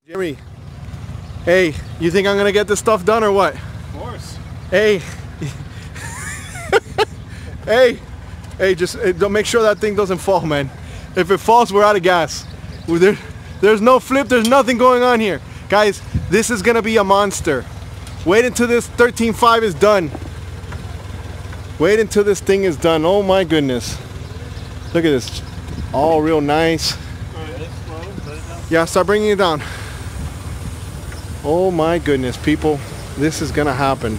Jimmy, hey, you think I'm gonna get this stuff done or what? Of course. Hey, hey, just don't make sure that thing doesn't fall, man. If it falls, we're out of gas. There's no flip, there's nothing going on here. Guys, this is gonna be a monster. Wait until this 13.5 is done. Wait until this thing is done. Oh my goodness. Look at this. All real nice. Yeah, start bringing it down. Oh my goodness, people. This is gonna happen.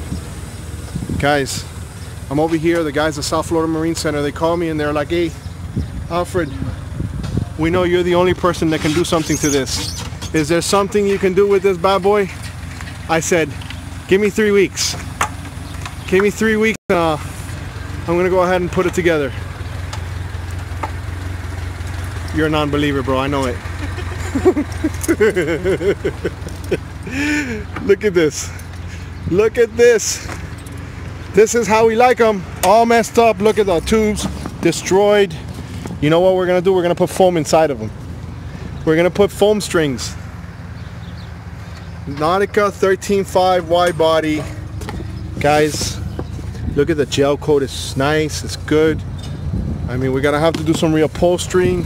Guys, I'm over here. The guys at South Florida Marine Center, they call me and they're like, hey, Alfred, we know you're the only person that can do something to this. Is there something you can do with this bad boy? I said, give me 3 weeks. Give me 3 weeks and I'm gonna go ahead and put it together. You're a non-believer, bro, I know it. Look at this. Look at this. This is how we like them. All messed up. Look at the tubes. Destroyed. You know what we're going to do? We're going to put foam inside of them. We're going to put foam strings. Nautica 13.5 wide body. Guys, look at the gel coat. It's nice. It's good. I mean, we're going to have to do some reupholstering.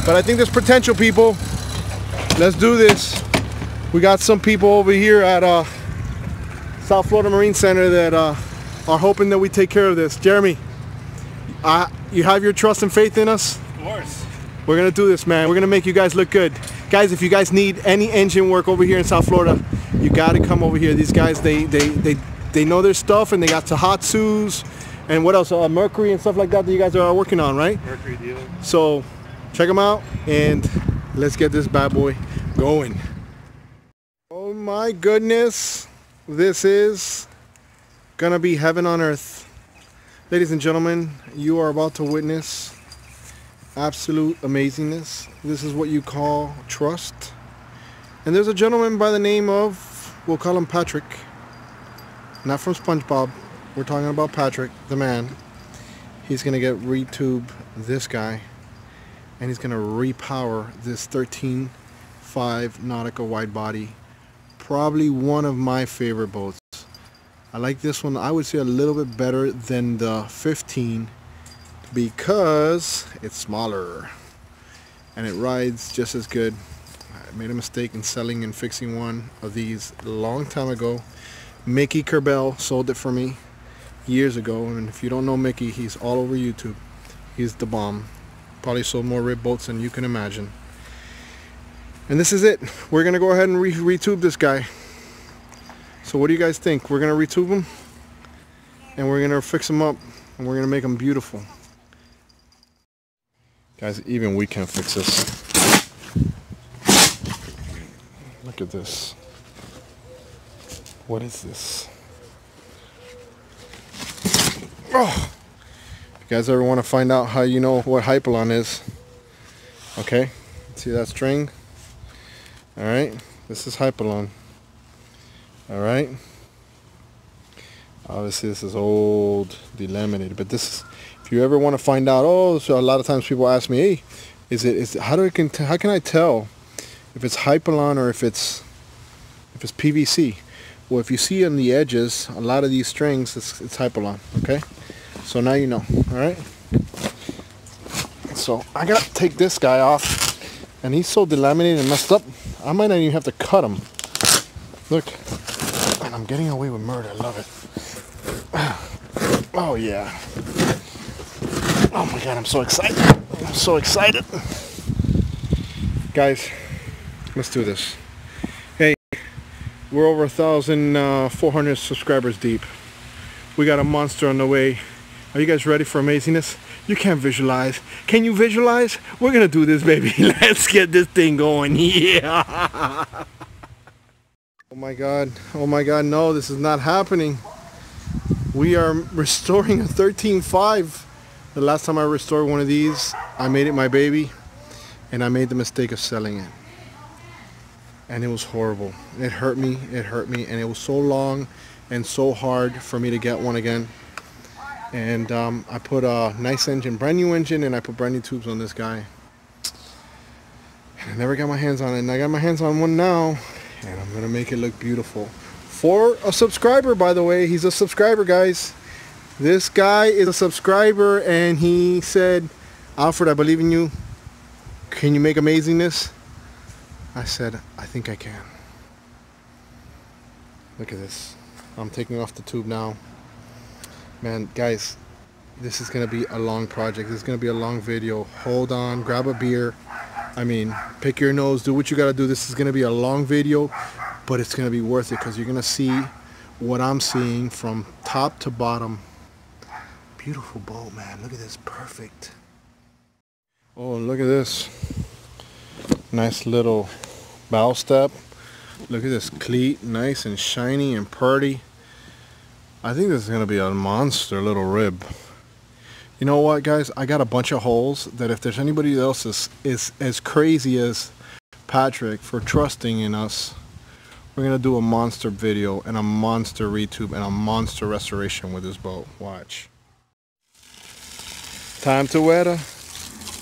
But I think there's potential, people. Let's do this. We got some people over here at South Florida Marine Center that are hoping that we take care of this. Jeremy, you have your trust and faith in us? Of course. We're gonna do this, man. We're gonna make you guys look good. Guys, if you guys need any engine work over here in South Florida, you gotta come over here. These guys, they know their stuff, and they got Tohatsus and what else? Mercury and stuff like that you guys are working on, right? Mercury deal. So check them out and let's get this bad boy going. Oh my goodness, this is gonna be heaven on earth. Ladies and gentlemen, you are about to witness absolute amazingness. This is what you call trust. And there's a gentleman by the name of, we'll call him Patrick, not from SpongeBob, we're talking about Patrick, the man. He's gonna get retube this guy, and he's gonna repower this 13.5 Nautica wide body. Probably one of my favorite boats. I like this one, I would say a little bit better than the 15 because it's smaller and it rides just as good. I made a mistake in selling and fixing one of these a long time ago. Mickey Kerbell sold it for me years ago, and if you don't know Mickey, he's all over YouTube. He's the bomb. Probably sold more rib boats than you can imagine. And this is it. We're gonna go ahead and retube this guy. So what do you guys think? We're gonna retube him and we're gonna fix him up and we're gonna make him beautiful. Guys, even we can't fix this. Look at this. What is this? Oh! If you guys ever want to find out how you know what hypalon is, okay? See that string? Alright, this is hypalon. Alright, obviously this is old, delaminated, but this is, if you ever want to find out, oh, so a lot of times people ask me, hey, how can I tell if it's hypalon or if it's PVC? Well, if you see on the edges, a lot of these strings, it's hypalon, okay? So now you know, alright? So I gotta take this guy off, and he's so delaminated and messed up, I might not even have to cut him. Look. And I'm getting away with murder. I love it. Oh yeah. Oh my god, I'm so excited. I'm so excited. Guys, let's do this. Hey, we're over 1,400 subscribers deep. We got a monster on the way. Are you guys ready for amazingness? You can't visualize. Can you visualize? We're gonna do this, baby. Let's get this thing going. Yeah. Oh my god, no, this is not happening. We are restoring a 13.5. The last time I restored one of these, I made it my baby, and I made the mistake of selling it. And it was horrible. It hurt me, and it was so long and so hard for me to get one again. And I put a nice engine, brand new engine, and I put brand new tubes on this guy. I never got my hands on it, and I got my hands on one now, and I'm gonna make it look beautiful. For a subscriber, by the way. He's a subscriber, guys. This guy is a subscriber, and he said, Alfred, I believe in you. Can you make amazingness? I said, I think I can. Look at this. I'm taking off the tube now. Man, guys, this is gonna be a long project. This is gonna be a long video. Hold on, grab a beer. I mean, pick your nose, do what you gotta do. This is gonna be a long video, but it's gonna be worth it because you're gonna see what I'm seeing from top to bottom. Beautiful boat, man. Look at this, perfect. Oh, look at this. Nice little bow step. Look at this cleat, nice and shiny and pretty. I think this is gonna be a monster little rib. You know what, guys? I got a bunch of holes that if there's anybody else is as crazy as Patrick for trusting in us, we're gonna do a monster video and a monster retube and a monster restoration with this boat. Watch. Time to weather.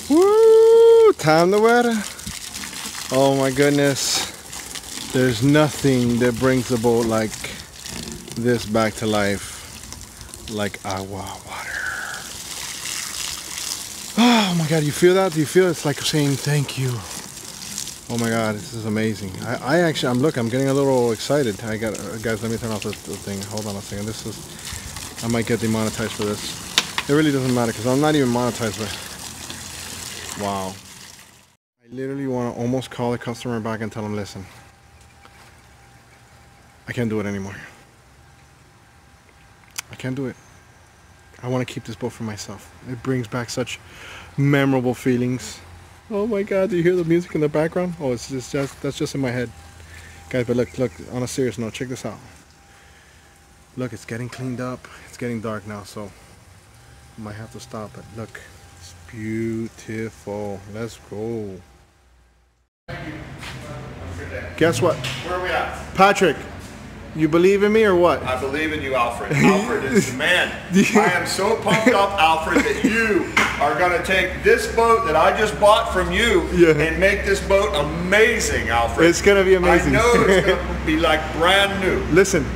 Woo! Time to weather. Oh my goodness. There's nothing that brings the boat like this back to life like agua water. Oh my God, you feel that? Do you feel it's like saying thank you? Oh my God, this is amazing. I actually, I'm getting a little excited. Guys, let me turn off the thing. Hold on a second. I might get demonetized for this. It really doesn't matter because I'm not even monetized, but wow. I literally want to almost call the customer back and tell them, listen, I can't do it anymore. I can't do it. I want to keep this boat for myself. It brings back such memorable feelings. Oh my God, do you hear the music in the background? Oh, it's just that's just in my head. Guys, but look, on a serious note, check this out. Look, it's getting cleaned up. It's getting dark now, so I might have to stop it. Look, it's beautiful. Let's go. Guess what? Where are we at? Patrick, you believe in me or what? I believe in you, Alfred. Alfred is the man. I am so pumped up, Alfred, that you are going to take this boat that I just bought from you and make this boat amazing, Alfred. It's going to be amazing. I know it's going to be like brand new. Listen,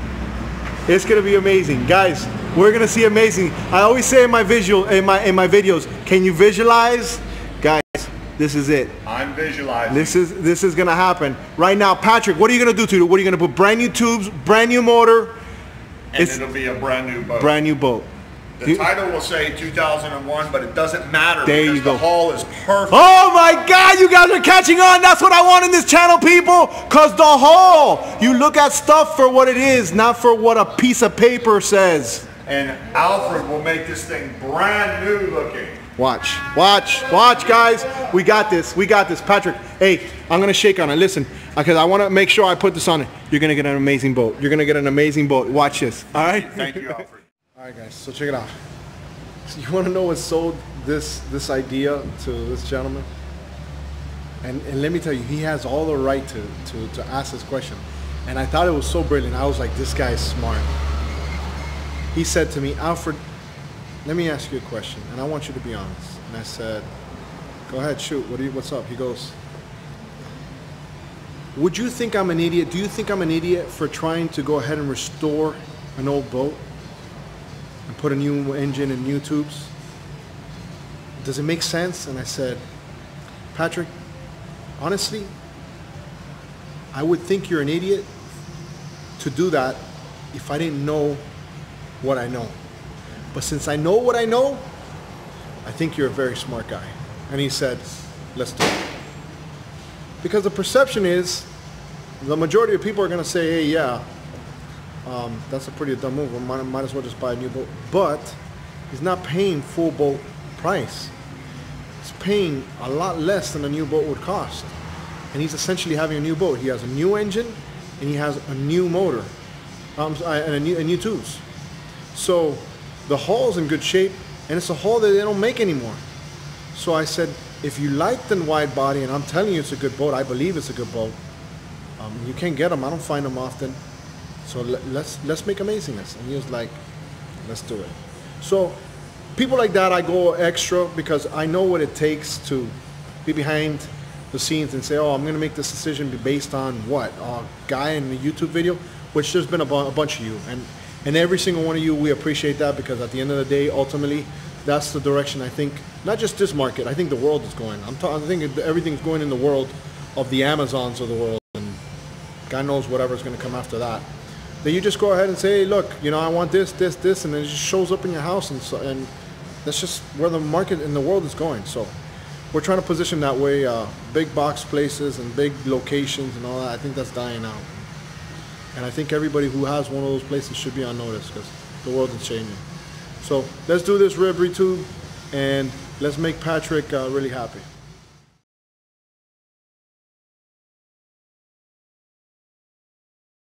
it's going to be amazing. Guys, we're going to see amazing. I always say in my videos, can you visualize? Guys, this is it. I'm visualizing. This is gonna happen right now. Patrick, what are you gonna do to it? What are you gonna put? Brand new tubes, brand new motor, and it'll be a brand new boat. Brand new boat. The title will say 2001, but it doesn't matter there because you go. The hull is perfect. Oh my God, you guys are catching on. That's what I want in this channel, people. Cause the hull, you look at stuff for what it is, not for what a piece of paper says. And Alfred will make this thing brand new looking. Watch, guys. We got this. Patrick, hey, I'm going to shake on it. Listen, because I want to make sure I put this on it. You're going to get an amazing boat. You're going to get an amazing boat. Watch this. All right? Thank you, Alfred. All right, guys. So check it out. So you want to know what sold this idea to this gentleman? And let me tell you, he has all the right to ask this question. And I thought it was so brilliant. I was like, this guy is smart. He said to me, Alfred, let me ask you a question, and I want you to be honest. And I said, go ahead, shoot. What's up? He goes, would you think I'm an idiot? Do you think I'm an idiot for trying to go ahead and restore an old boat and put a new engine and new tubes? Does it make sense? And I said, Patrick, honestly, I would think you're an idiot to do that if I didn't know what I know. But since I know what I know, I think you're a very smart guy. And he said, let's do it. Because the perception is, the majority of people are going to say, hey, yeah, that's a pretty dumb move. I might as well just buy a new boat. But he's not paying full boat price. He's paying a lot less than a new boat would cost. And he's essentially having a new boat. He has a new engine and he has a new motor and a new tubes. So the hull's in good shape, and it's a hull that they don't make anymore. So I said, if you like the wide body, and I'm telling you it's a good boat, I believe it's a good boat. You can't get them. I don't find them often. So let's make amazingness. And he was like, let's do it. So people like that, I go extra because I know what it takes to be behind the scenes and say, oh, I'm gonna make this decision based on what? A guy in the YouTube video, which there's been a bunch of you, and every single one of you, we appreciate that, because at the end of the day, ultimately, that's the direction I think, not just this market, I think the world is going. I think everything's going in the world of the Amazons of the world, and God knows whatever's gonna come after that. Then you just go ahead and say, hey, look, you know, I want this, this, this, and it just shows up in your house, and that's just where the market in the world is going. So we're trying to position that way, big box places and big locations and all that. I think that's dying out. And I think everybody who has one of those places should be on notice, because the world is changing. So let's do this rib retube, and let's make Patrick really happy.